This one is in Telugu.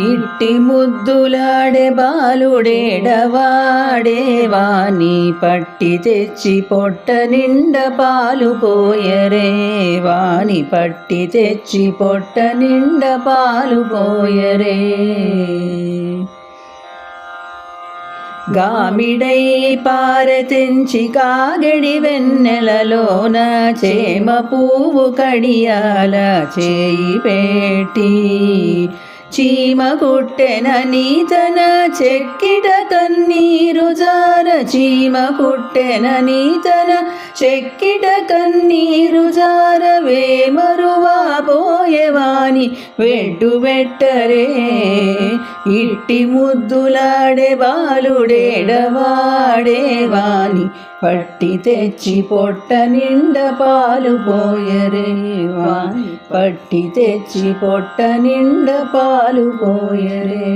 ఇట్టి ముద్దులాడే బాలుడేడవాడే వాని పట్టి తెచ్చి పొట్ట నిండ పాలు పోయరే వాని పట్టి తెచ్చి పొట్ట నిండ పాలు పోయరే గామిడై పారె తెంచి కాగడి వెన్నెలలోన చేమ పువ్వు కడియాల చేయి పెట్టి చీమ కుట్టెన నీతన చెక్కిట కన్నీరు జార చీమ కుట్టెన నీతన చెక్కిట కన్నీరు జార వేమరువా పోయేవాని వెడ్డు వెట్టరే ఇట్టి ముద్దులాడే బాలుడేడవాడే వాని పట్టి తెచ్చి పొట్ట నిండ పాలు పోయరే వాని పట్టి తెచ్చి పొట్ట నిండ పాలు పోయరే.